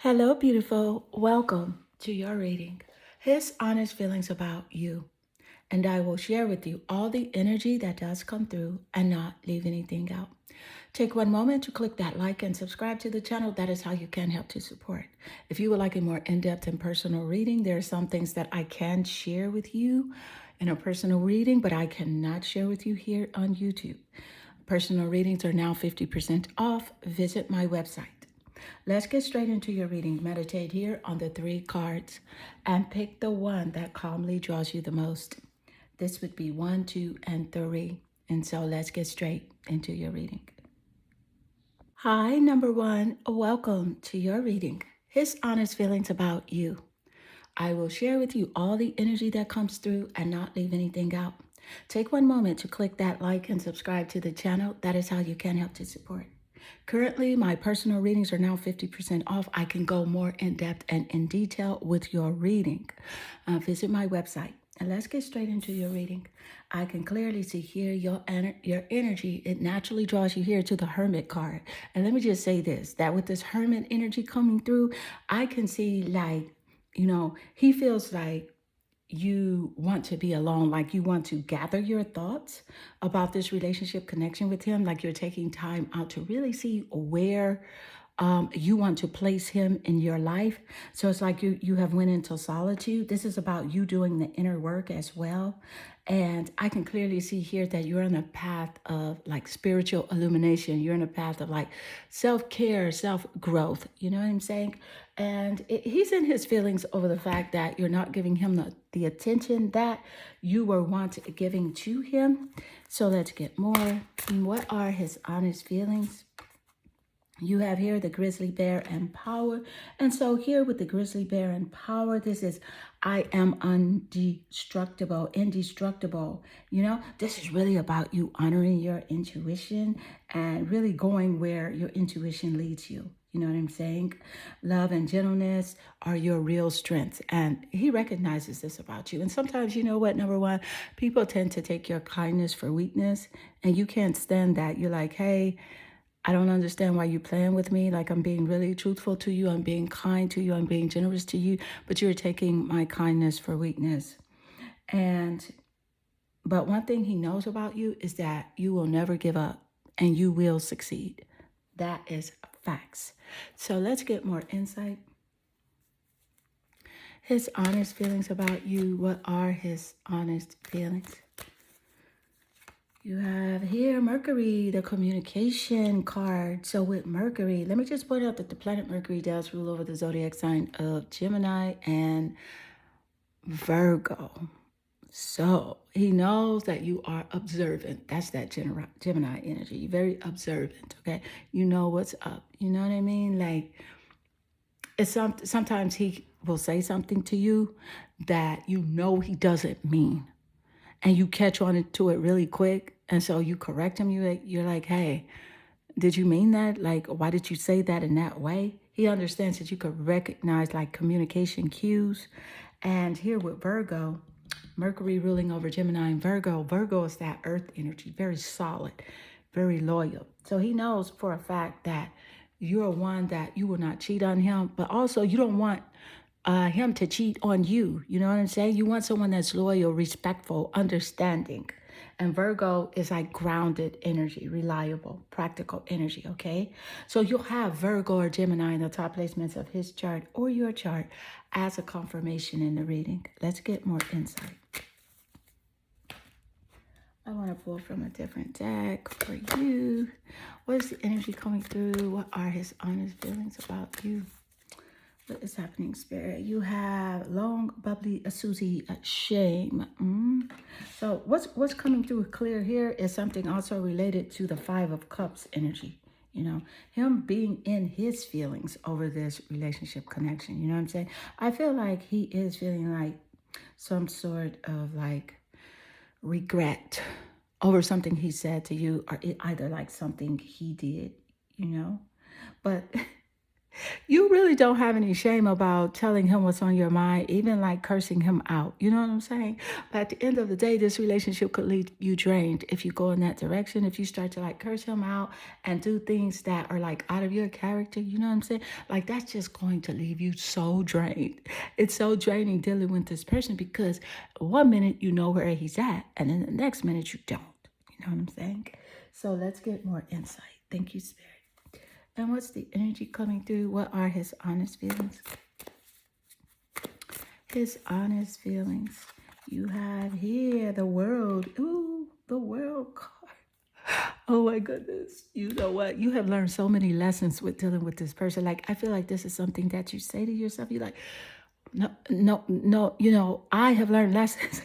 Hello, beautiful. Welcome to your reading. His honest feelings about you. And I will share with you all the energy that does come through and not leave anything out. Take one moment to click that like and subscribe to the channel. That is how you can help to support. If you would like a more in-depth and personal reading, there are some things that I can share with you in a personal reading, but I cannot share with you here on YouTube. Personal readings are now 50% off. Visit my website. Let's get straight into your reading. Meditate here on the three cards and pick the one that calmly draws you the most. This would be 1, 2, and 3. And so let's get straight into your reading. Hi, number 1. Welcome to your reading. His honest feelings about you. I will share with you all the energy that comes through and not leave anything out. Take one moment to click that like and subscribe to the channel. That is how you can help to support. Currently, my personal readings are now 50% off. I can go more in depth and in detail with your reading. Visit my website and let's get straight into your reading. I can clearly see here your energy. It naturally draws you here to the Hermit card. And let me just say this, that with this Hermit energy coming through, I can see he feels like you want to be alone, like you want to gather your thoughts about this relationship connection with him, like you're taking time out to really see where you want to place him in your life. So it's like you have went into solitude. This is about you doing the inner work as well. And I can clearly see here that you're on a path of like spiritual illumination. You're in a path of like self-care, self-growth. You know what I'm saying? And he's in his feelings over the fact that you're not giving him the attention that you were once giving to him. So let's get more. What are his honest feelings? You have here the grizzly bear and power. And so here with the grizzly bear and power, this is, I am indestructible. This is really about you honoring your intuition and really going where your intuition leads you. You know what I'm saying? Love and gentleness are your real strengths. And he recognizes this about you. And sometimes, you know what, number 1, people tend to take your kindness for weakness. And you can't stand that. You're like, hey, I don't understand why you're playing with me. Like, I'm being really truthful to you. I'm being kind to you. I'm being generous to you. But you're taking my kindness for weakness. But one thing he knows about you is that you will never give up and you will succeed. That is facts. So let's get more insight. His honest feelings about you. What are his honest feelings? You have here Mercury, the communication card. So with Mercury, let me just point out that the planet Mercury does rule over the zodiac sign of Gemini and Virgo. So he knows that you are observant. That's that Gemini energy. You're very observant, okay? You know what's up. You know what I mean? Like, sometimes he will say something to you that you know he doesn't mean. And you catch on to it really quick. And so you correct him. You're like, hey, did you mean that? Like, why did you say that in that way? He understands that you could recognize like communication cues. And here with Virgo, Mercury ruling over Gemini and Virgo. Virgo is that earth energy, very solid, very loyal. So he knows for a fact that you're one that you will not cheat on him, but also you don't want him to cheat on you. You know what I'm saying? You want someone that's loyal, respectful, understanding. And Virgo is like grounded energy, reliable, practical energy, okay? So you'll have Virgo or Gemini in the top placements of his chart or your chart as a confirmation in the reading. Let's get more insight. I want to pull from a different deck for you. What is the energy coming through? What are his honest feelings about you? What is happening, Spirit? You have long, bubbly, Susie, shame. So what's coming through clear here is something also related to the 5 of Cups energy. You know, him being in his feelings over this relationship connection. You know what I'm saying? I feel like he is feeling like some sort of like regret over something he said to you, or either like something he did, you know? But You really don't have any shame about telling him what's on your mind, even like cursing him out. You know what I'm saying? But at the end of the day, this relationship could leave you drained if you go in that direction. If you start to like curse him out and do things that are like out of your character, you know what I'm saying? Like that's just going to leave you so drained. It's so draining dealing with this person because one minute you know where he's at, and then the next minute you don't. You know what I'm saying? So let's get more insight. Thank you, Spirit. And what's the energy coming through? What are his honest feelings? His honest feelings. You have here the world. Ooh, the world card. Oh my goodness. You know what? You have learned so many lessons with dealing with this person. Like, I feel like this is something that you say to yourself. You're like, no, no, no, I have learned lessons.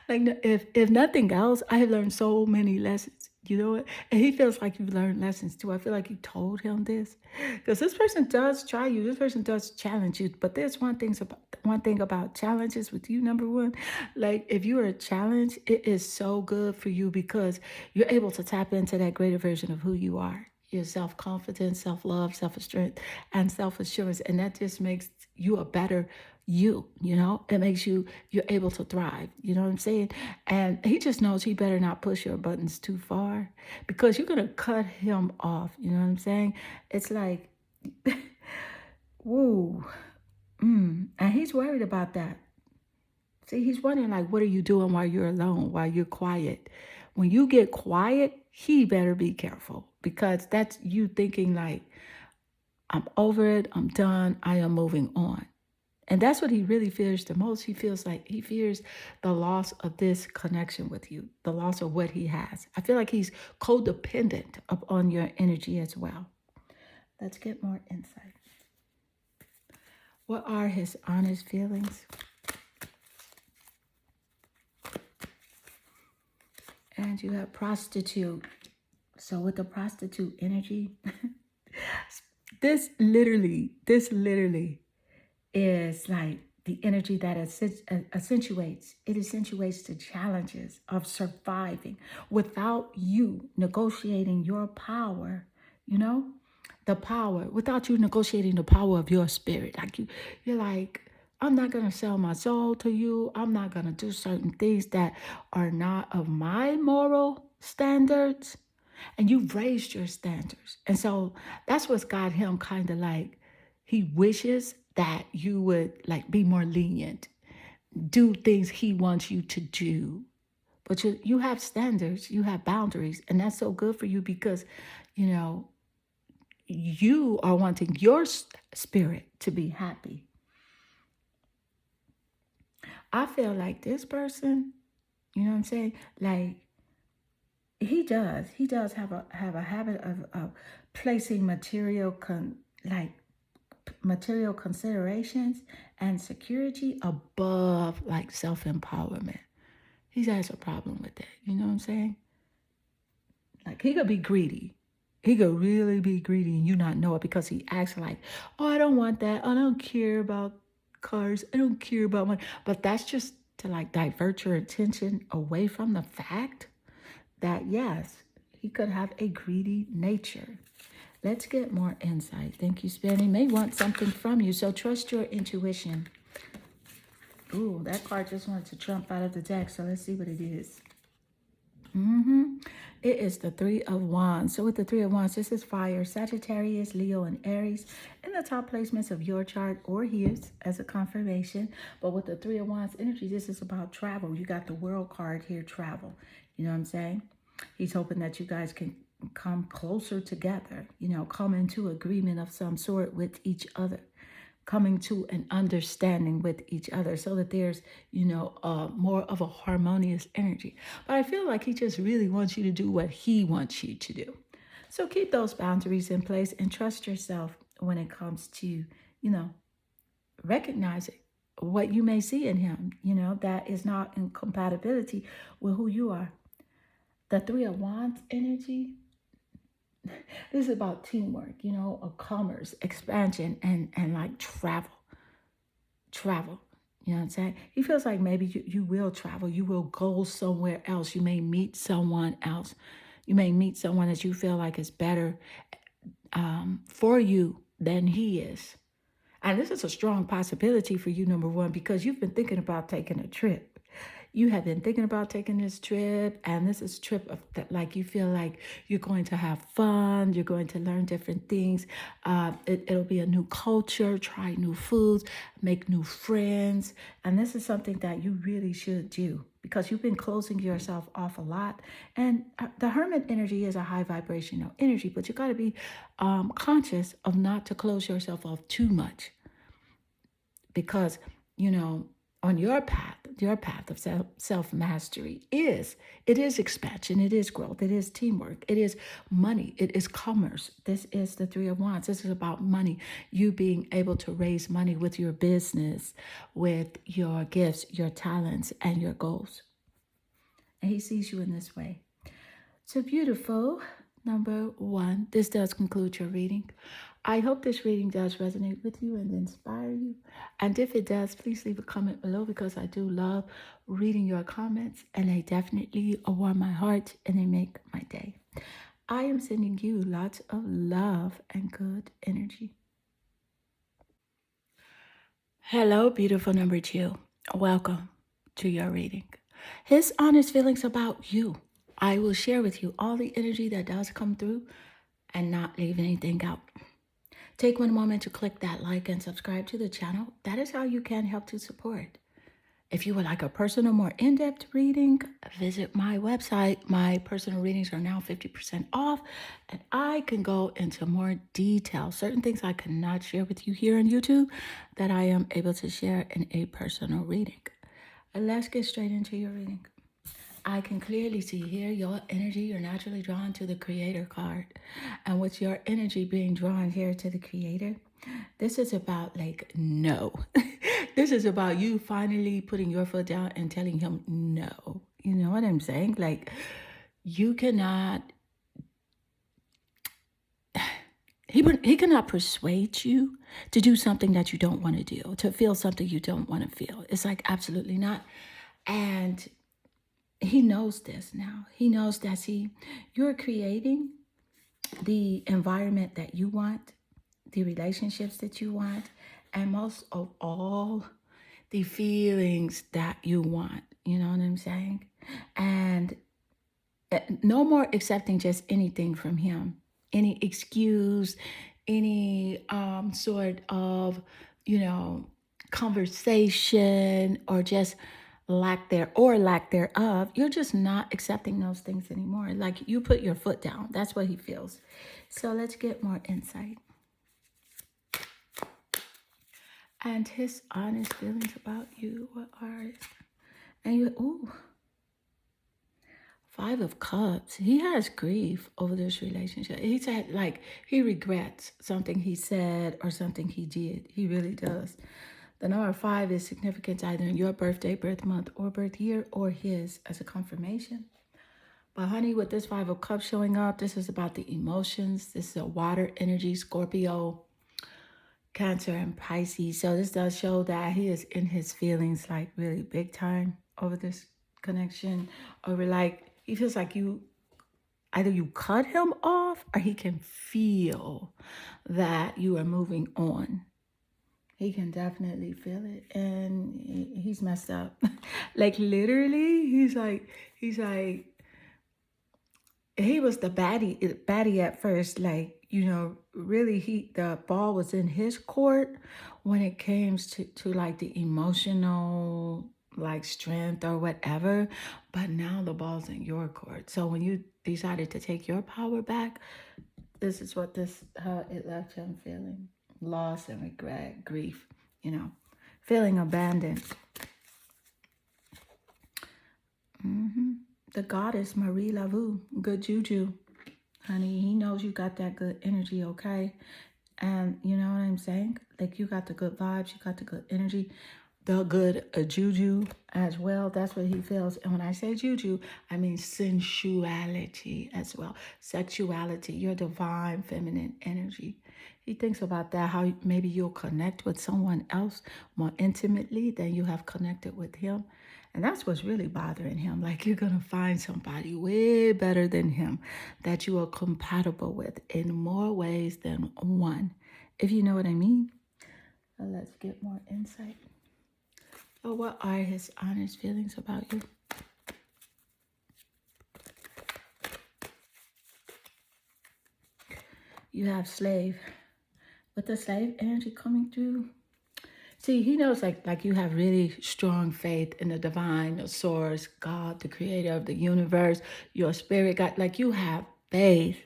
Like, no, if nothing else, I have learned so many lessons. You know what? And he feels like you've learned lessons too. I feel like you told him this. Because this person does try you. This person does challenge you. But there's one thing about challenges with you, number one. Like if you are a challenge, it is so good for you because you're able to tap into that greater version of who you are. Your self-confidence, self-love, self-strength, and self-assurance. And that just makes you a better it makes you're able to thrive, you know what I'm saying? And he just knows he better not push your buttons too far because you're gonna cut him off, you know what I'm saying? It's like woo. And he's worried about that. See, he's wondering like what are you doing while you're alone, while you're quiet? When you get quiet, he better be careful because that's you thinking like I'm over it, I'm done, I am moving on. And that's what he really fears the most. He fears the loss of this connection with you, the loss of what he has. I feel like he's codependent upon your energy as well. Let's get more insight. What are his honest feelings? And you have prostitute. So with the prostitute energy, this literally is like the energy that accentuates the challenges of surviving without you negotiating your power, you know, the power, without you negotiating the power of your spirit. Like you're like, I'm not going to sell my soul to you. I'm not going to do certain things that are not of my moral standards. And you've raised your standards. And so that's what's got him kind of like, he wishes that you would like be more lenient, do things he wants you to do. But you have standards, you have boundaries, and that's so good for you because, you know, you are wanting your spirit to be happy. I feel like this person, you know what I'm saying? Like he does have a habit of placing like material considerations and security above like self-empowerment. He has a problem with that. You know what I'm saying? Like he could be greedy. He could really be greedy and you not know it because he acts like, oh, I don't want that. I don't care about cars. I don't care about money. But that's just to like divert your attention away from the fact that yes, he could have a greedy nature. Let's get more insight. Thank you, Spirit. He may want something from you, so trust your intuition. Ooh, that card just wanted to jump out of the deck, so let's see what it is. It is the Three of Wands. So with the Three of Wands, this is fire, Sagittarius, Leo, and Aries in the top placements of your chart or his as a confirmation. But with the Three of Wands energy, this is about travel. You got the World card here, travel. You know what I'm saying? He's hoping that you guys can come closer together, you know, come into agreement of some sort with each other, coming to an understanding with each other so that there's, more of a harmonious energy. But I feel like he just really wants you to do what he wants you to do. So keep those boundaries in place and trust yourself when it comes to, recognizing what you may see in him, that is not in compatibility with who you are. The Three of Wands energy, this is about teamwork, a commerce, expansion, and like travel. Travel. You know what I'm saying? He feels like maybe you will travel. You will go somewhere else. You may meet someone else. You may meet someone that you feel like is better for you than he is. And this is a strong possibility for you, number one, because you've been thinking about taking a trip. You have been thinking about taking this trip, and this is a trip of that, like you feel like you're going to have fun, you're going to learn different things. It'll be a new culture, try new foods, make new friends, and this is something that you really should do because you've been closing yourself off a lot. And the hermit energy is a high vibrational energy, but you got to be conscious of not to close yourself off too much because you know on your path of self mastery is expansion, it is growth, it is teamwork, it is money, it is commerce. This is the Three of Wands. This is about money, you being able to raise money with your business, with your gifts, your talents, and your goals. And he sees you in this way. So beautiful. Number one, this does conclude your reading. I hope this reading does resonate with you and inspire you. And if it does, please leave a comment below because I do love reading your comments and they definitely warm my heart and they make my day. I am sending you lots of love and good energy. Hello, beautiful number two. Welcome to your reading. His honest feelings about you. I will share with you all the energy that does come through and not leave anything out. Take one moment to click that like and subscribe to the channel. That is how you can help to support. If you would like a personal, more in-depth reading, visit my website. My personal readings are now 50% off, and I can go into more detail. Certain things I cannot share with you here on YouTube that I am able to share in a personal reading. Let's get straight into your reading. I can clearly see here your energy, you're naturally drawn to the Creator card. And with your energy being drawn here to the Creator, this is about like no. This is about you finally putting your foot down and telling him no. You know what I'm saying? Like you cannot, he cannot persuade you to do something that you don't want to do, to feel something you don't want to feel. It's like absolutely not. And he knows this now. He knows that you're creating the environment that you want, the relationships that you want, and most of all, the feelings that you want. You know what I'm saying? And no more accepting just anything from him, any excuse, any sort of, conversation or just lack thereof. You're just not accepting those things anymore. Like you put your foot down. That's what he feels. So let's get more insight. And his honest feelings about you. What are it? And you, 5 of Cups. He has grief over this relationship. He said, like, he regrets something he said or something he did. He really does. The number 5 is significant either in your birthday, birth month, or birth year, or his as a confirmation. But honey, with this 5 of Cups showing up, this is about the emotions. This is a water energy, Scorpio, Cancer, and Pisces. So this does show that he is in his feelings like really big time over this connection. Over like, he feels like either you cut him off or he can feel that you are moving on. He can definitely feel it, and he's messed up. Like literally, he's like, he was the baddie at first. Like, really, the ball was in his court when it came to like the emotional, like strength or whatever. But now the ball's in your court. So when you decided to take your power back, this is how it left him feeling. Loss and regret, grief, feeling abandoned. The goddess Marie Laveau, good juju. Honey, he knows you got that good energy, okay? And you know what I'm saying? Like you got the good vibes, you got the good energy, the good juju as well. That's what he feels. And when I say juju, I mean sensuality as well. Sexuality, your divine feminine energy. He thinks about that, how maybe you'll connect with someone else more intimately than you have connected with him. And that's what's really bothering him. Like you're going to find somebody way better than him that you are compatible with in more ways than one. if you know what I mean. Let's get more insight. So what are his honest feelings about you? You have slave. With the slave energy coming through, see, he knows like you have really strong faith in the divine, the source, God, the creator of the universe, your spirit, God. Like you have faith,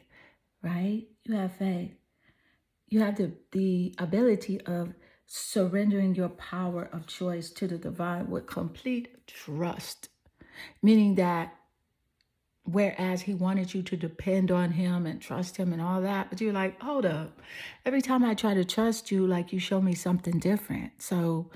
right? You have faith. You have the ability of surrendering your power of choice to the divine with complete trust. Meaning that whereas he wanted you to depend on him and trust him and all that, but you're like, hold up. Every time I try to trust you, like you show me something different. So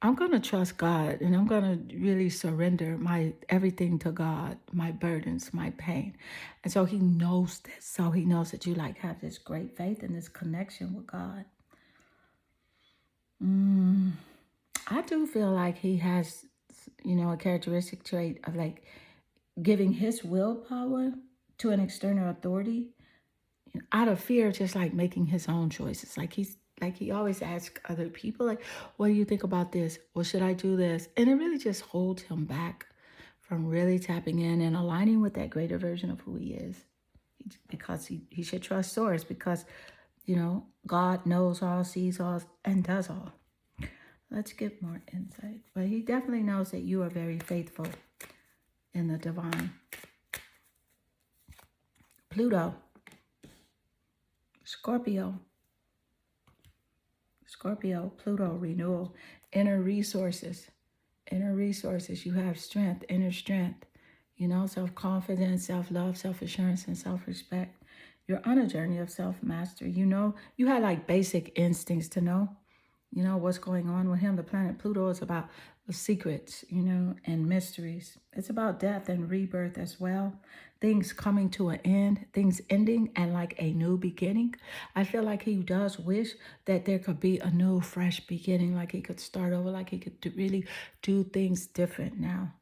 I'm going to trust God and I'm going to really surrender my everything to God, my burdens, my pain. And so he knows this. So he knows that you like have this great faith and this connection with God. I do feel like he has, a characteristic trait of like giving his willpower to an external authority out of fear of just like making his own choices. Like he always asks other people, like, what do you think about this? Well, should I do this? And it really just holds him back from really tapping in and aligning with that greater version of who he is. Because he should trust source because, God knows all, sees all, and does all. Let's get more insight. But he definitely knows that you are very faithful in the divine. Pluto. Scorpio, Pluto, renewal, inner resources. You have strength, inner strength, self-confidence, self-love, self-assurance, and self-respect. You're on a journey of self-mastery. You had like basic instincts to know, what's going on with him. The planet Pluto is about the secrets, and mysteries. It's about death and rebirth as well. Things coming to an end, things ending, and like a new beginning. I feel like he does wish that there could be a new, fresh beginning, like he could start over, like he could really do things different now.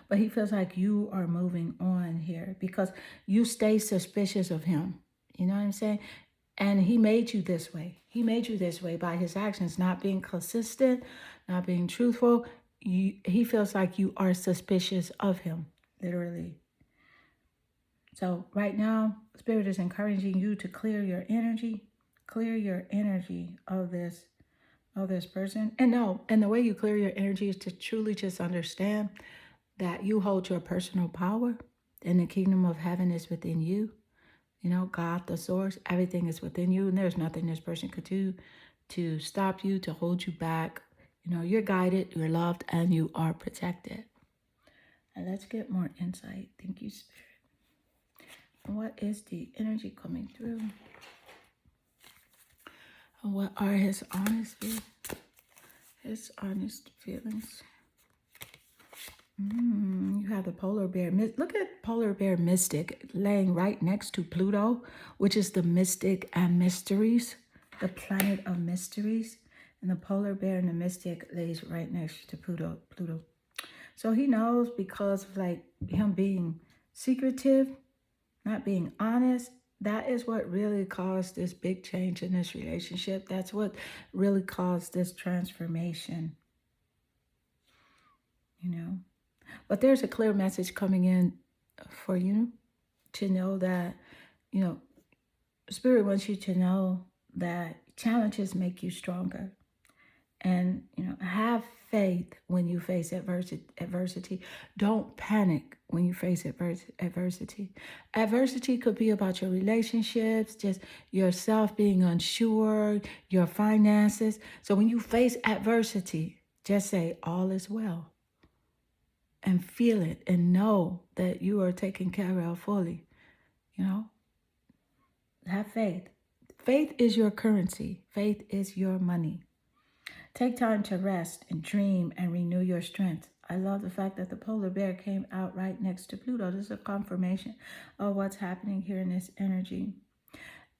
But he feels like you are moving on here because you stay suspicious of him. You know what I'm saying? And he made you this way. He made you this way by his actions, not being consistent, not being truthful. He feels like you are suspicious of him, literally. So right now, Spirit is encouraging you to clear your energy of this person. And no, and the way you clear your energy is to truly just understand that you hold your personal power and the kingdom of heaven is within you. God, the source, everything is within you, and there's nothing this person could do to stop you, to hold you back. You're guided, you're loved, and you are protected. And let's get more insight. Thank you, Spirit. What is the energy coming through? And what are his honest feelings? His honest feelings. You have the polar bear. Look at polar bear mystic laying right next to Pluto, which is the mystic and mysteries, the planet of mysteries. And the polar bear and the mystic lays right next to Pluto. So he knows because of like him being secretive, not being honest, that is what really caused this big change in this relationship. That's what really caused this transformation. But there's a clear message coming in for you to know that, Spirit wants you to know that challenges make you stronger. And, have faith when you face adversity. Don't panic when you face adversity. Adversity could be about your relationships, just yourself being unsure, your finances. So when you face adversity, just say, all is well. And feel it and know that you are taken care of fully. Have faith. Faith is your currency. Faith is your money. Take time to rest and dream and renew your strength. I love the fact that the polar bear came out right next to Pluto. This is a confirmation of what's happening here in this energy.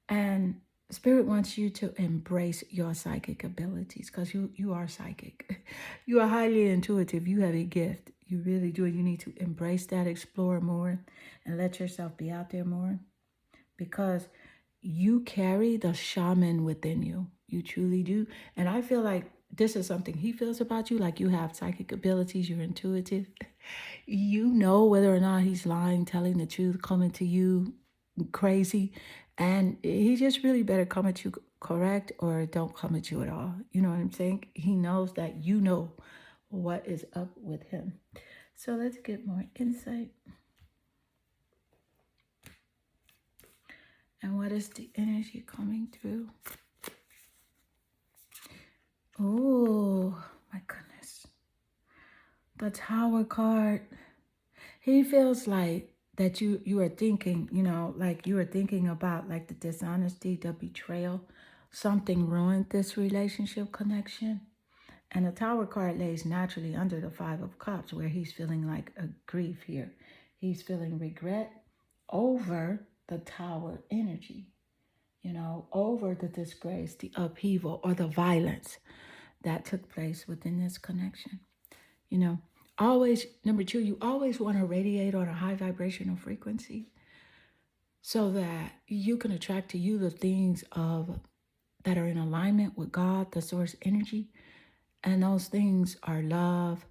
And Spirit wants you to embrace your psychic abilities because you are psychic. You are highly intuitive. You have a gift. You really do. You need to embrace that, explore more, and let yourself be out there more. Because you carry the shaman within you. You truly do. And I feel like this is something he feels about you, like you have psychic abilities, you're intuitive. You know whether or not he's lying, telling the truth, coming to you crazy. And he just really better come at you correct or don't come at you at all. You know what I'm saying? He knows that you know what is up with him. So let's get more insight. And what is the energy coming through? Oh, my goodness. The Tower card. He feels like that you are thinking, like you are thinking about like the dishonesty, the betrayal. Something ruined this relationship connection. And the Tower card lays naturally under the Five of Cups, where he's feeling like a grief here. He's feeling regret over the Tower energy, over the disgrace, the upheaval, or the violence that took place within this connection. You know, always, number two, you always want to radiate on a high vibrational frequency so that you can attract to you the things of that are in alignment with God, the source energy. And those things are love,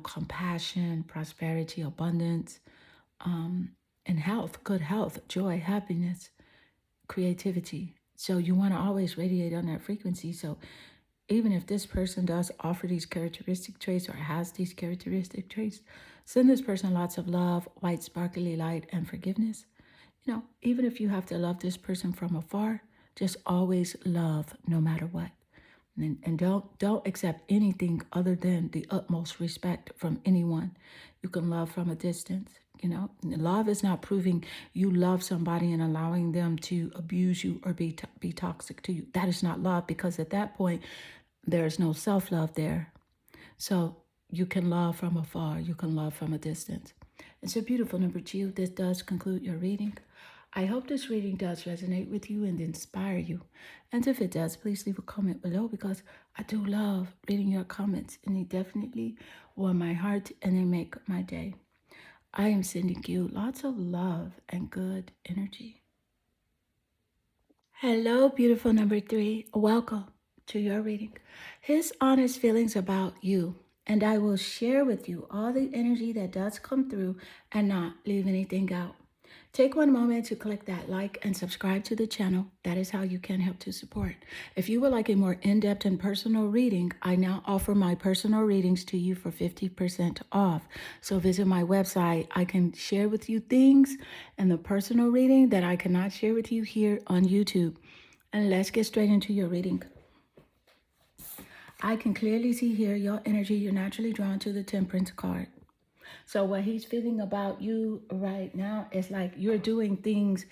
compassion, prosperity, abundance, and health, good health, joy, happiness, creativity. So you want to always radiate on that frequency. So even if this person does offer these characteristic traits or has these characteristic traits, send this person lots of love, white, sparkly light, and forgiveness. Even if you have to love this person from afar, just always love no matter what. And don't accept anything other than the utmost respect from anyone. You can love from a distance. Love is not proving you love somebody and allowing them to abuse you or be toxic to you. That is not love, because at that point there's no self-love there. So you can love from afar. You can love from a distance. It's a beautiful number two. This does conclude your reading. I hope this reading does resonate with you and inspire you. And if it does, please leave a comment below, because I do love reading your comments, and they definitely warm my heart and they make my day. I am sending you lots of love and good energy. Hello, beautiful number three. Welcome to your reading. His honest feelings about you. And I will share with you all the energy that does come through and not leave anything out. Take one moment to click that like and subscribe to the channel. That is how you can help to support. If you would like a more in-depth and personal reading, I now offer my personal readings to you for 50% off. So visit my website. I can share with you things in the personal reading that I cannot share with you here on YouTube. And let's get straight into your reading. I can clearly see here your energy. You're naturally drawn to the Temperance card. So what he's feeling about you right now is like you're doing things,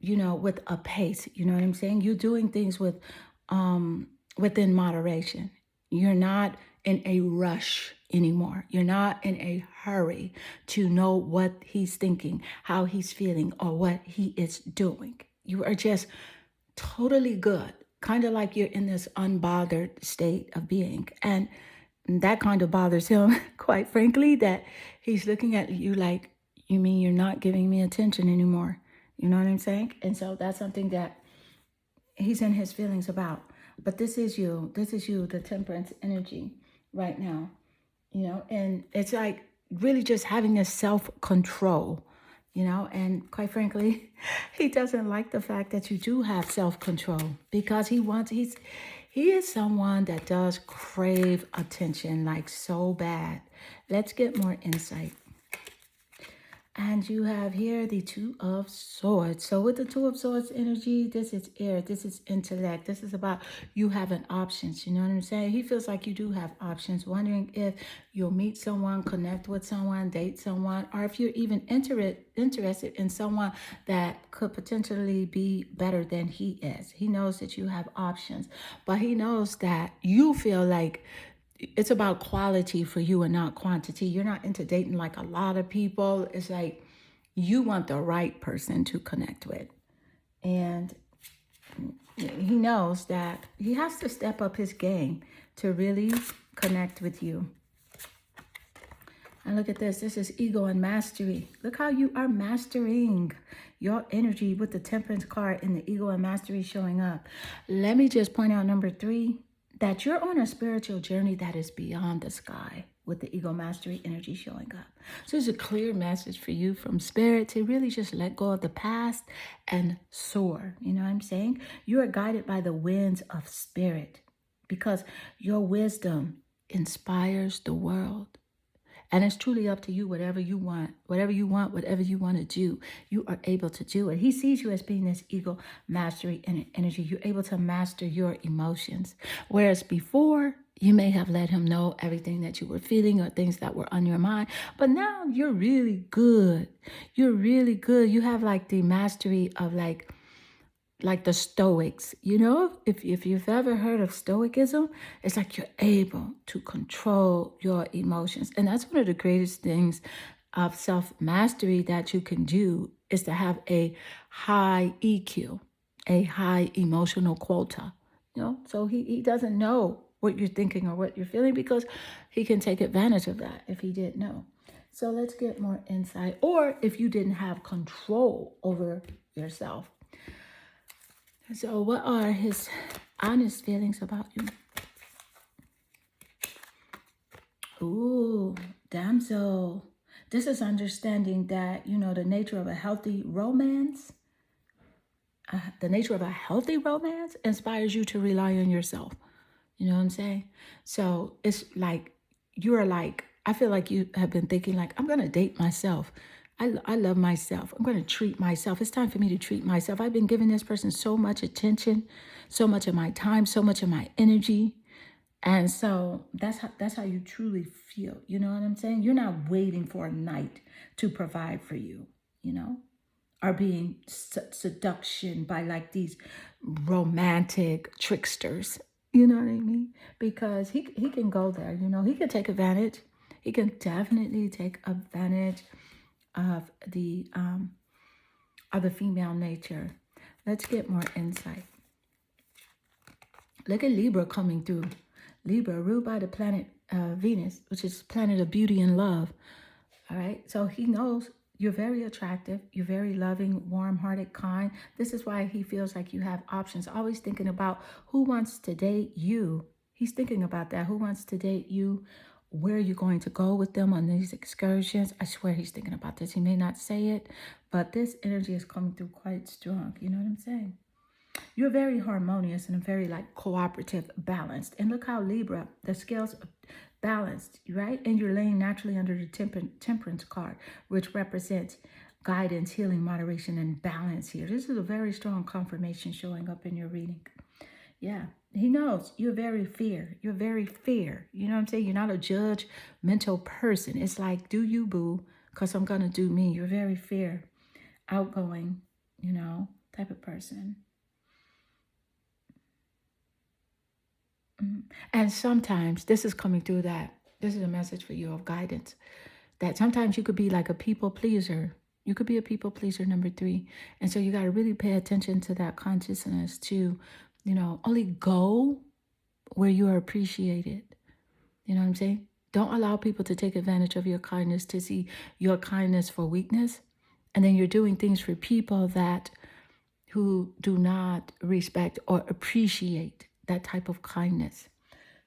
with a pace. You know what I'm saying? You're doing things within moderation. You're not in a rush anymore. You're not in a hurry to know what he's thinking, how he's feeling, or what he is doing. You are just totally good, kind of like you're in this unbothered state of being. And that kind of bothers him, quite frankly, that he's looking at you like, you mean you're not giving me attention anymore? You know what I'm saying? And so that's something that he's in his feelings about. But this is you. This is you, the Temperance energy right now. And it's like really just having this self-control, and quite frankly, he doesn't like the fact that you do have self-control, because he is someone that does crave attention like so bad. Let's get more insight. And you have here the Two of Swords. So with the Two of Swords energy, this is air. This is intellect. This is about you having options. You know what I'm saying? He feels like you do have options. Wondering if you'll meet someone, connect with someone, date someone, or if you're even interested in someone that could potentially be better than he is. He knows that you have options, but he knows that you feel like it's about quality for you and not quantity. You're not into dating like a lot of people. It's like you want the right person to connect with. And he knows that he has to step up his game to really connect with you. And look at this. This is ego and mastery. Look how you are mastering your energy with the Temperance card and the ego and mastery showing up. Let me just point out number 3, that you're on a spiritual journey that is beyond the sky with the ego mastery energy showing up. So it's a clear message for you from spirit to really just let go of the past and soar. You know what I'm saying? You are guided by the winds of spirit because your wisdom inspires the world. And it's truly up to you, whatever you want, whatever you want to do, you are able to do it. He sees you as being this ego mastery and energy. You're able to master your emotions. Whereas before, you may have let him know everything that you were feeling or things that were on your mind. But now you're really good. You're really good. You have like the mastery of like the Stoics, you know, if you've ever heard of Stoicism, it's like you're able to control your emotions. And that's one of the greatest things of self-mastery that you can do is to have a high EQ, a high emotional quota, you know, so he doesn't know what you're thinking or what you're feeling because he can take advantage of that if he didn't know. So let's get more insight. Or if you didn't have control over yourself. So what are his honest feelings about you? Ooh, damsel. This is understanding that, you know, the nature of a healthy romance, inspires you to rely on yourself. You know what I'm saying? So it's like, I feel like you have been thinking like, I'm going to date myself. I love myself. I'm going to treat myself. It's time for me to treat myself. I've been giving this person so much attention, so much of my time, so much of my energy. And so that's how you truly feel. You know what I'm saying? You're not waiting for a knight to provide for you, you know, or being seduction by like these romantic tricksters. You know what I mean? Because he can go there, you know, he can take advantage. He can definitely take advantage of the female nature. Let's get more insight. Look at Libra coming through. Libra, ruled by the planet Venus, which is planet of beauty and love. All right, so he knows you're very attractive. You're very loving, warm-hearted, kind. This is why he feels like you have options. Always thinking about who wants to date you. He's thinking about that. Who wants to date you? Where you're going to go with them on these excursions. I swear he's thinking about this. He may not say it, but this energy is coming through quite strong. You know what I'm saying? You're very harmonious and very like cooperative, balanced. And look how Libra, the scales are balanced, right? And you're laying naturally under the Temperance card, which represents guidance, healing, moderation, and balance here. This is a very strong confirmation showing up in your reading. Yeah, he knows you're very fair. You're very fair. You know what I'm saying? You're not a judgmental person. It's like, do you, boo? Because I'm going to do me. You're very fair, outgoing, you know, type of person. And sometimes this is coming through that. This is a message for you of guidance. That sometimes you could be like a people pleaser. You could be a people pleaser, number 3. And so you got to really pay attention to that consciousness to, you know, only go where you are appreciated. You know what I'm saying? Don't allow people to take advantage of your kindness, to see your kindness for weakness. And then you're doing things for people who do not respect or appreciate that type of kindness.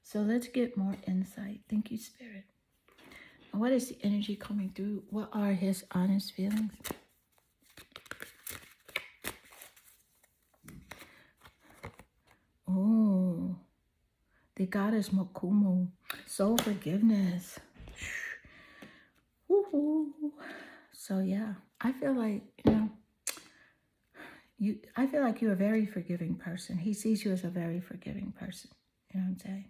So let's get more insight. Thank you, Spirit. And what is the energy coming through? What are his honest feelings? Oh, the goddess Mokumu. Soul forgiveness. Woo-hoo. So yeah, I feel like, I feel like you're a very forgiving person. He sees you as a very forgiving person. You know what I'm saying?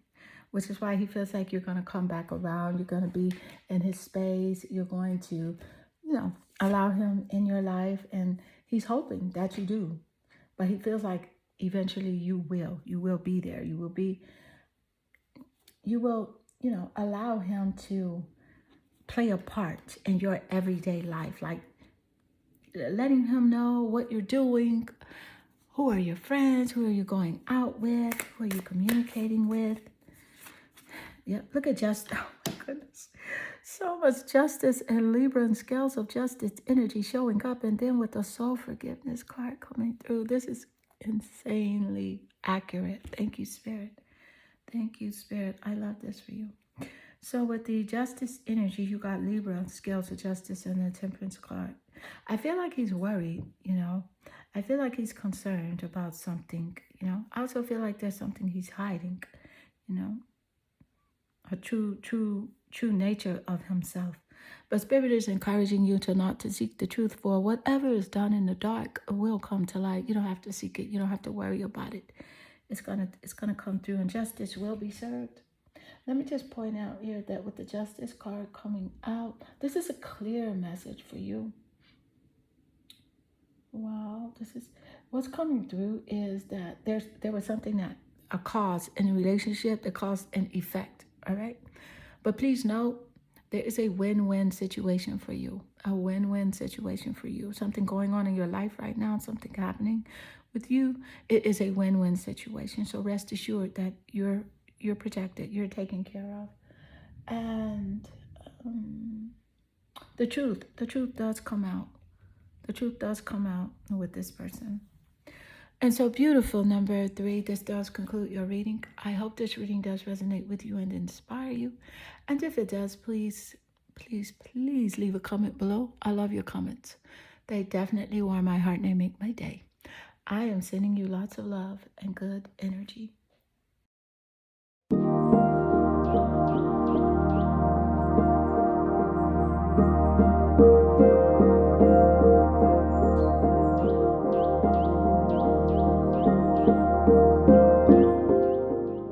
Which is why he feels like you're going to come back around. You're going to be in his space. You're going to, allow him in your life. And he's hoping that you do. But he feels like eventually you will. You will be there. You will, allow him to play a part in your everyday life. Like letting him know what you're doing. Who are your friends? Who are you going out with? Who are you communicating with? Yeah, look at oh my goodness. So much justice and Libra and scales of justice energy showing up, and then with the soul forgiveness card coming through. This is insanely accurate. Thank you, Spirit. Thank you, Spirit. I love this for you. So with the justice energy, you got Libra, scales of justice, and the temperance card. I feel like he's worried, you know. I feel like he's concerned about something, you know. I also feel like there's something he's hiding, you know, a true nature of himself. But Spirit is encouraging you to not to seek the truth, for whatever is done in the dark will come to light. You don't have to seek it. You don't have to worry about it. It's gonna come through, and justice will be served. Let me just point out here that with the justice card coming out, this is a clear message for you. Wow, this is what's coming through is that there was something that a cause in a relationship that caused an effect. All right. But please note there is a win-win situation for you. A win-win situation for you. Something going on in your life right now, something happening with you. It is a win-win situation. So rest assured that you're protected, you're taken care of. And um, the truth does come out. The truth does come out with this person. And so, beautiful, number 3, this does conclude your reading. I hope this reading does resonate with you and inspire you. And if it does, please leave a comment below. I love your comments. They definitely warm my heart and they make my day. I am sending you lots of love and good energy.